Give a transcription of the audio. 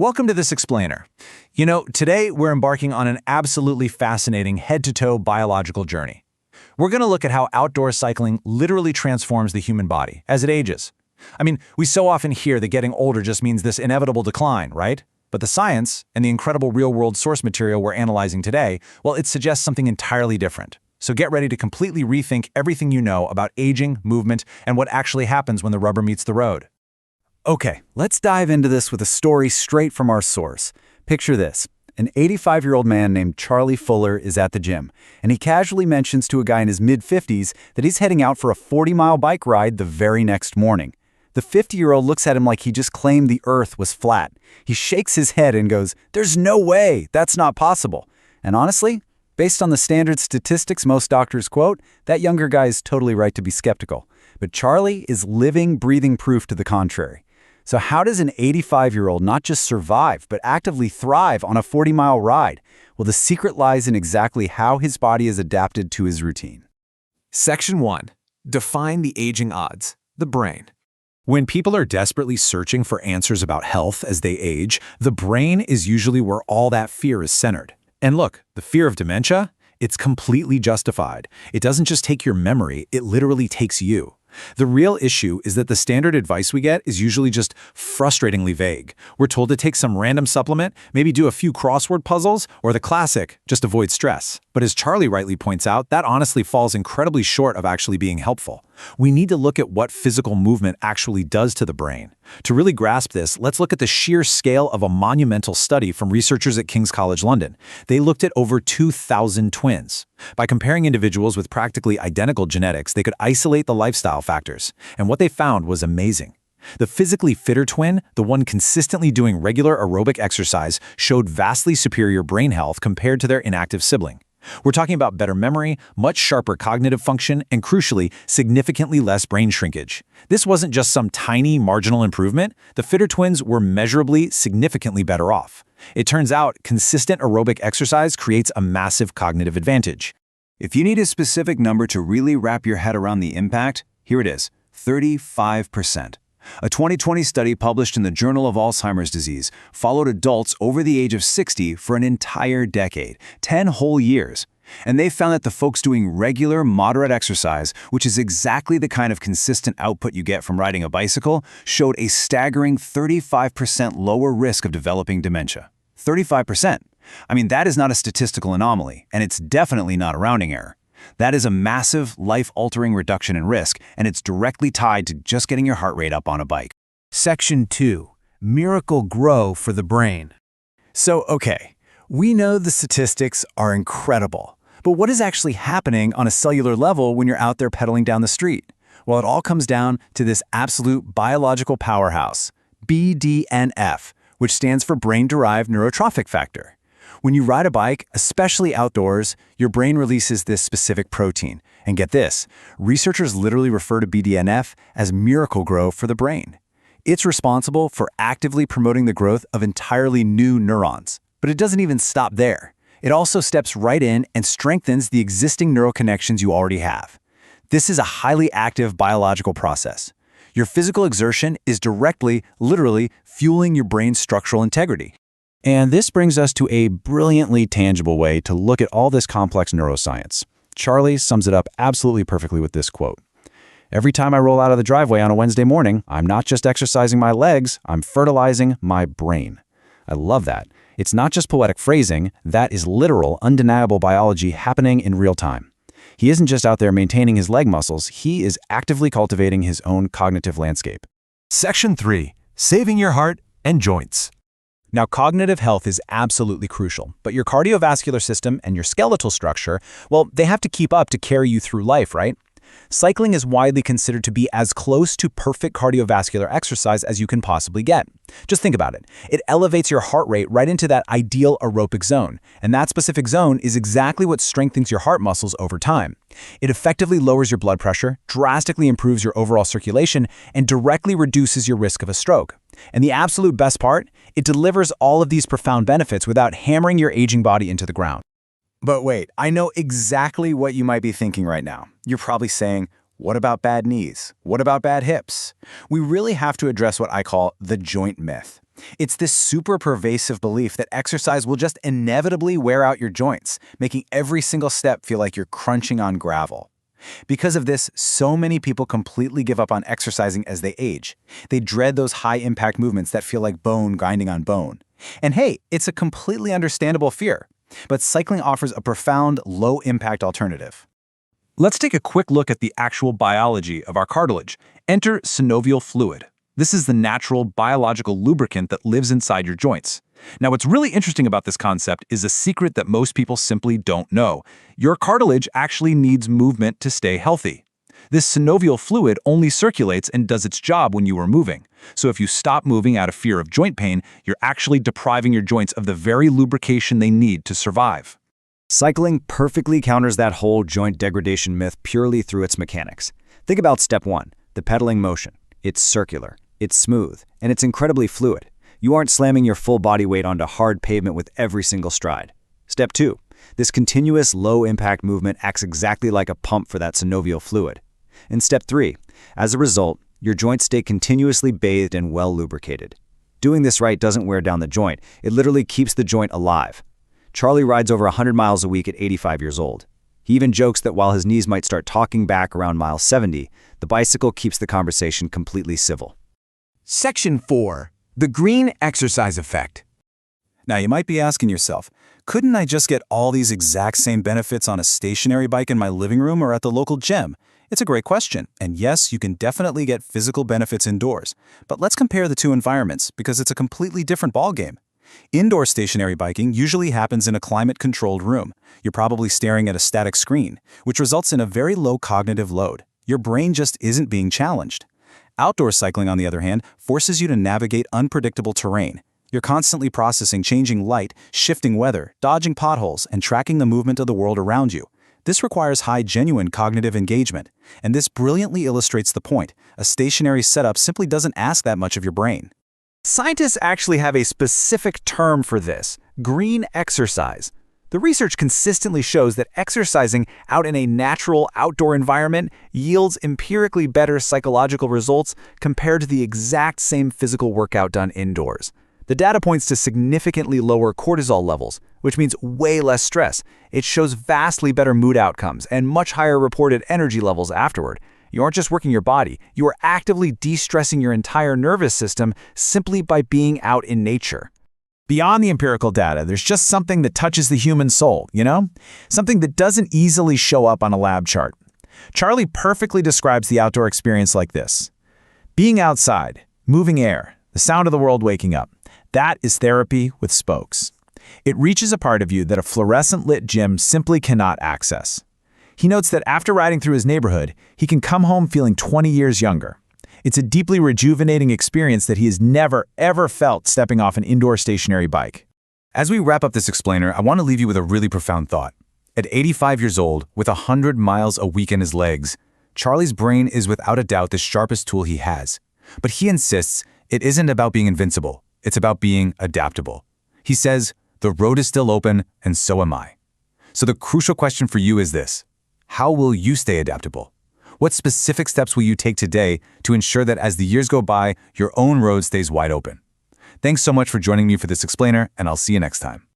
Welcome to this explainer. Today we're embarking on an absolutely fascinating head-to-toe biological journey. We're going to look at how outdoor cycling literally transforms the human body as it ages. We so often hear that getting older just means this inevitable decline, right? But the science and the incredible real-world source material we're analyzing today, well, it suggests something entirely different. So get ready to completely rethink everything you know about aging, movement, and what actually happens when the rubber meets the road. Okay, let's dive into this with a story straight from our source. Picture this. An 85-year-old man named Charlie Fuller is at the gym, and he casually mentions to a guy in his mid-50s that he's heading out for a 40-mile bike ride the very next morning. The 50-year-old looks at him like he just claimed the earth was flat. He shakes his head and goes, "There's no way, that's not possible." And honestly, based on the standard statistics most doctors quote, that younger guy is totally right to be skeptical. But Charlie is living, breathing proof to the contrary. So how does an 85-year-old not just survive, but actively thrive on a 40-mile ride? Well, the secret lies in exactly how his body is adapted to his routine. Section 1. Define the aging odds, the brain. When people are desperately searching for answers about health as they age, the brain is usually where all that fear is centered. And look, the fear of dementia, it's completely justified. It doesn't just take your memory, it literally takes you. The real issue is that the standard advice we get is usually just frustratingly vague. We're told to take some random supplement, maybe do a few crossword puzzles, or the classic, just avoid stress. But as Charlie rightly points out, that honestly falls incredibly short of actually being helpful. We need to look at what physical movement actually does to the brain. To really grasp this, let's look at the sheer scale of a monumental study from researchers at King's College London. They looked at over 2,000 twins. By comparing individuals with practically identical genetics, they could isolate the lifestyle factors. And what they found was amazing. The physically fitter twin, the one consistently doing regular aerobic exercise, showed vastly superior brain health compared to their inactive sibling. We're talking about better memory, much sharper cognitive function, and crucially, significantly less brain shrinkage. This wasn't just some tiny marginal improvement. The fitter twins were measurably, significantly better off. It turns out, consistent aerobic exercise creates a massive cognitive advantage. If you need a specific number to really wrap your head around the impact, here it is, 35%. A 2020 study published in the Journal of Alzheimer's Disease followed adults over the age of 60 for an entire decade, 10 whole years. And they found that the folks doing regular, moderate exercise, which is exactly the kind of consistent output you get from riding a bicycle, showed a staggering 35% lower risk of developing dementia. 35%. That is not a statistical anomaly, and it's definitely not a rounding error. That is a massive, life-altering reduction in risk, and it's directly tied to just getting your heart rate up on a bike. Section 2. Miracle-gro for the brain. So, okay, we know the statistics are incredible. But what is actually happening on a cellular level when you're out there pedaling down the street? Well, it all comes down to this absolute biological powerhouse, B.D.N.F, which stands for brain-derived neurotrophic factor. When you ride a bike, especially outdoors, your brain releases this specific protein. And get this, researchers literally refer to B.D.N.F as miracle-gro for the brain. It's responsible for actively promoting the growth of entirely new neurons. But it doesn't even stop there. It also steps right in and strengthens the existing neural connections you already have. This is a highly active biological process. Your physical exertion is directly, literally, fueling your brain's structural integrity. And this brings us to a brilliantly tangible way to look at all this complex neuroscience. Charlie sums it up absolutely perfectly with this quote. "Every time I roll out of the driveway on a Wednesday morning, I'm not just exercising my legs, I'm fertilizing my brain." I love that. It's not just poetic phrasing, that is literal, undeniable biology happening in real time. He isn't just out there maintaining his leg muscles, he is actively cultivating his own cognitive landscape. Section 3. Saving your heart and joints. Now, cognitive health is absolutely crucial, but your cardiovascular system and your skeletal structure, well, they have to keep up to carry you through life, right? Cycling is widely considered to be as close to perfect cardiovascular exercise as you can possibly get. Just think about it. It elevates your heart rate right into that ideal aerobic zone, and that specific zone is exactly what strengthens your heart muscles over time. It effectively lowers your blood pressure, drastically improves your overall circulation, and directly reduces your risk of a stroke. And the absolute best part, it delivers all of these profound benefits without hammering your aging body into the ground. But wait, I know exactly what you might be thinking right now. You're probably saying, What about bad knees? What about bad hips? We really have to address what I call the joint myth. It's this super pervasive belief that exercise will just inevitably wear out your joints, making every single step feel like you're crunching on gravel. Because of this, so many people completely give up on exercising as they age. They dread those high-impact movements that feel like bone grinding on bone. And hey, it's a completely understandable fear. But cycling offers a profound, low-impact alternative. Let's take a quick look at the actual biology of our cartilage. Enter synovial fluid. This is the natural biological lubricant that lives inside your joints. Now, what's really interesting about this concept is a secret that most people simply don't know. Your cartilage actually needs movement to stay healthy. This synovial fluid only circulates and does its job when you are moving. So if you stop moving out of fear of joint pain, you're actually depriving your joints of the very lubrication they need to survive. Cycling perfectly counters that whole joint degradation myth purely through its mechanics. Think about step 1, the pedaling motion. It's circular, it's smooth, and it's incredibly fluid. You aren't slamming your full body weight onto hard pavement with every single stride. Step 2, this continuous low-impact movement acts exactly like a pump for that synovial fluid. And step 3, as a result, your joints stay continuously bathed and well lubricated. Doing this right doesn't wear down the joint, it literally keeps the joint alive. Charlie rides over 100 miles a week at 85 years old. He even jokes that while his knees might start talking back around mile 70, the bicycle keeps the conversation completely civil. Section 4. The green exercise effect. Now, you might be asking yourself, couldn't I just get all these exact same benefits on a stationary bike in my living room or at the local gym? It's a great question, and yes, you can definitely get physical benefits indoors. But let's compare the two environments because it's a completely different ballgame. Indoor stationary biking usually happens in a climate-controlled room. You're probably staring at a static screen, which results in a very low cognitive load. Your brain just isn't being challenged. Outdoor cycling, on the other hand, forces you to navigate unpredictable terrain. You're constantly processing changing light, shifting weather, dodging potholes, and tracking the movement of the world around you. This requires high genuine cognitive engagement, and this brilliantly illustrates the point. A stationary setup simply doesn't ask that much of your brain. Scientists actually have a specific term for this: green exercise. The research consistently shows that exercising out in a natural outdoor environment yields empirically better psychological results compared to the exact same physical workout done indoors. The data points to significantly lower cortisol levels, which means way less stress. It shows vastly better mood outcomes and much higher reported energy levels afterward. You aren't just working your body, you are actively de-stressing your entire nervous system simply by being out in nature. Beyond the empirical data, there's just something that touches the human soul, you know? Something that doesn't easily show up on a lab chart. Charlie perfectly describes the outdoor experience like this: being outside, moving air, the sound of the world waking up. That is therapy with spokes. It reaches a part of you that a fluorescent-lit gym simply cannot access. He notes that after riding through his neighborhood, he can come home feeling 20 years younger. It's a deeply rejuvenating experience that he has never, ever felt stepping off an indoor stationary bike. As we wrap up this explainer, I want to leave you with a really profound thought. At 85 years old, with 100 miles a week in his legs, Charlie's brain is without a doubt the sharpest tool he has. But he insists it isn't about being invincible, it's about being adaptable. He says, the road is still open, and so am I. So the crucial question for you is this: how will you stay adaptable? What specific steps will you take today to ensure that as the years go by, your own road stays wide open? Thanks so much for joining me for this explainer, and I'll see you next time.